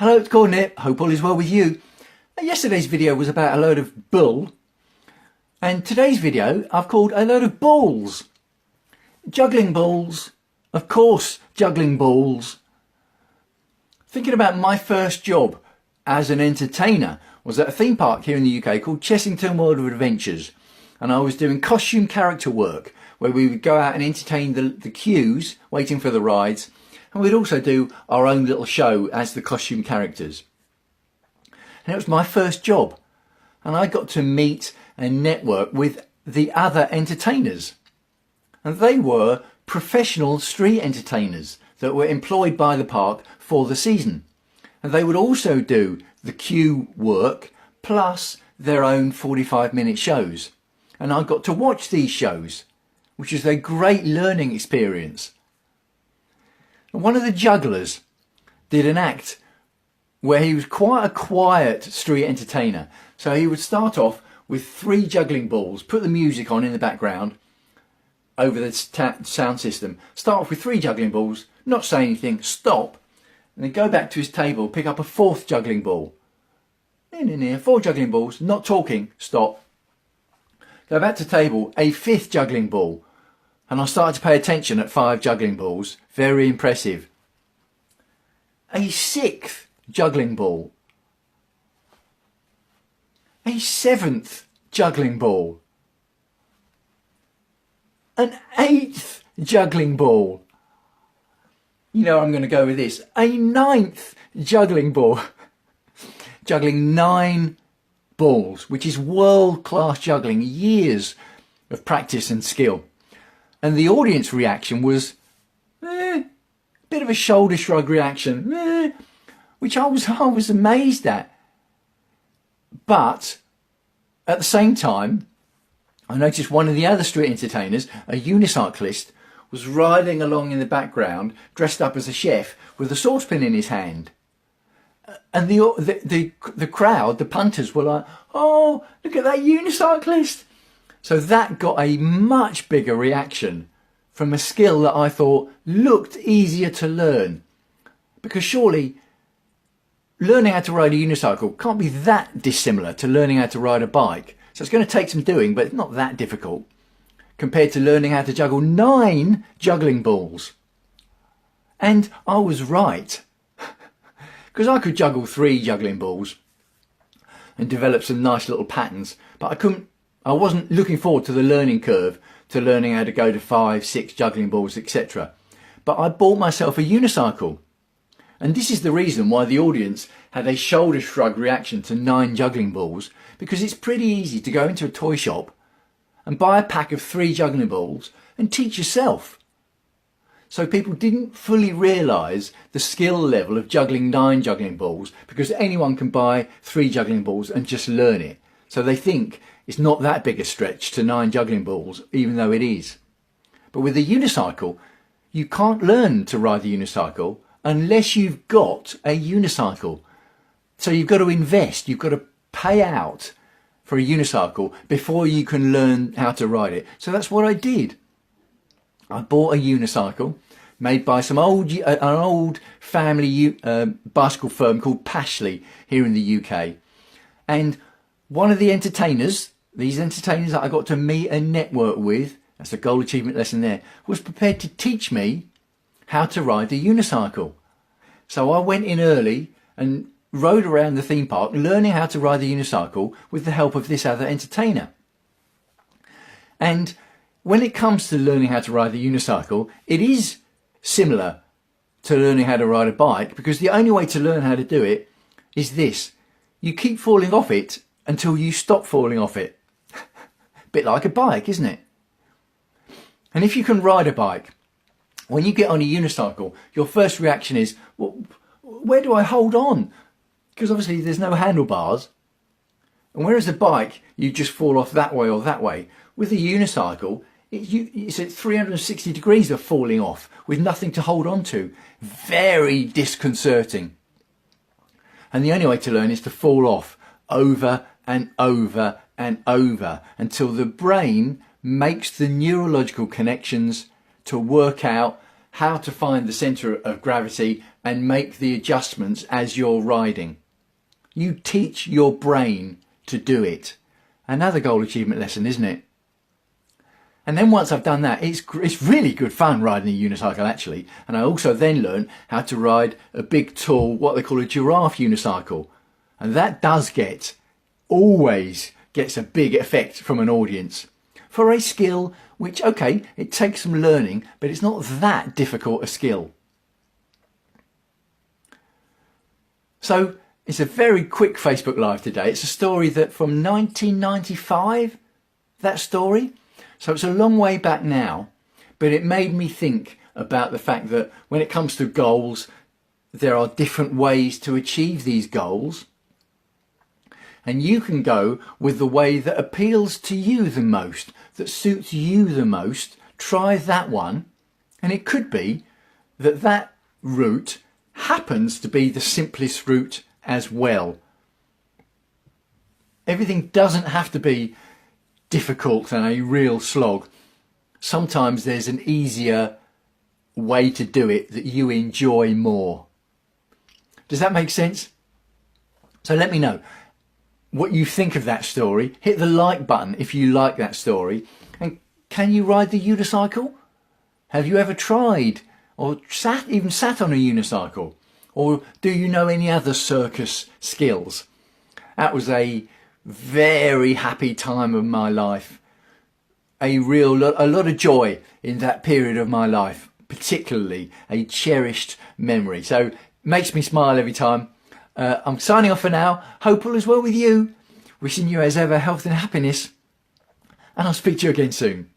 Hello, it's Gordon here. Hope all is well with you. Yesterday's video was about a load of bull, and today's video I've called a load of balls. Juggling balls, of course, juggling balls. Thinking about my first job as an entertainer was at a theme park here in the UK called Chessington World of Adventures, and I was doing costume character work where we would go out and entertain the queues waiting for the rides, and we'd also do our own little show as the costume characters. And it was my first job, and I got to meet and network with the other entertainers, and they were professional street entertainers that were employed by the park for the season, and they would also do the queue work plus their own 45-minute shows, and I got to watch these shows, which is a great learning experience. And one of the jugglers did an act where he was quite a quiet street entertainer. So he would start off with 3 juggling balls, put the music on in the background over the sound system, start off with 3 juggling balls, not say anything, stop, and then go back to his table, pick up a 4th juggling ball. 4 juggling balls, not talking, stop. Go back to table, a 5th juggling ball. And I started to pay attention at 5 juggling balls. Very impressive. A 6th juggling ball. A 7th juggling ball. An 8th juggling ball. You know I'm going to go with this. A 9th juggling ball. Juggling 9 balls, which is world-class juggling. Years of practice and skill. And the audience reaction was bit of a shoulder shrug reaction, which I was amazed at. But at the same time, I noticed one of the other street entertainers, a unicyclist, was riding along in the background, dressed up as a chef with a saucepan in his hand. And the crowd, the punters, were like, "Oh, look at that unicyclist!" So that got a much bigger reaction from a skill that I thought looked easier to learn. Because surely learning how to ride a unicycle can't be that dissimilar to learning how to ride a bike. So it's going to take some doing, but it's not that difficult compared to learning how to juggle 9 juggling balls. And I was right, because I could juggle 3 juggling balls and develop some nice little patterns, but I wasn't looking forward to the learning curve, to learning how to go to 5, 6 juggling balls, etc. But I bought myself a unicycle. And this is the reason why the audience had a shoulder shrug reaction to 9 juggling balls, because it's pretty easy to go into a toy shop and buy a pack of 3 juggling balls and teach yourself. So people didn't fully realise the skill level of juggling 9 juggling balls, because anyone can buy 3 juggling balls and just learn it. So they think it's not that big a stretch to 9 juggling balls, even though it is. But with a unicycle, you can't learn to ride the unicycle unless you've got a unicycle. So you've got to invest, you've got to pay out for a unicycle before you can learn how to ride it. So that's what I did. I bought a unicycle made by an old family bicycle firm called Pashley here in the UK. And one of the entertainers, these entertainers that I got to meet and network with, that's a goal achievement lesson there, was prepared to teach me how to ride the unicycle. So I went in early and rode around the theme park learning how to ride the unicycle with the help of this other entertainer. And when it comes to learning how to ride the unicycle, it is similar to learning how to ride a bike, because the only way to learn how to do it is this. You keep falling off it until you stop falling off it. Bit like a bike, isn't it? And if you can ride a bike, when you get on a unicycle, your first reaction is, well, where do I hold on? Because obviously there's no handlebars. And whereas a bike, you just fall off that way or that way. With a unicycle, it's at 360 degrees of falling off with nothing to hold on to. Very disconcerting. And the only way to learn is to fall off over and over and over until the brain makes the neurological connections to work out how to find the centre of gravity and make the adjustments as you're riding. You teach your brain to do it. Another goal achievement lesson, isn't it? And then once I've done that, it's really good fun riding a unicycle actually. And I also then learned how to ride a big, tall, what they call a giraffe unicycle. And that always gets a big effect from an audience. For a skill which, okay, it takes some learning, but it's not that difficult a skill. So it's a very quick Facebook Live today. It's a story that from 1995, that story. So it's a long way back now, but it made me think about the fact that when it comes to goals, there are different ways to achieve these goals. And you can go with the way that appeals to you the most, that suits you the most. Try that one. And it could be that that route happens to be the simplest route as well. Everything doesn't have to be difficult and a real slog. Sometimes there's an easier way to do it that you enjoy more. Does that make sense? So let me know what you think of that story. Hit the like button if you like that story. And can you ride the unicycle? Have you ever tried or even sat on a unicycle? Or do you know any other circus skills? That was a very happy time of my life. A lot of joy in that period of my life, particularly a cherished memory. So makes me smile every time. I'm signing off for now. Hope all is well with you. Wishing you as ever health and happiness. And I'll speak to you again soon.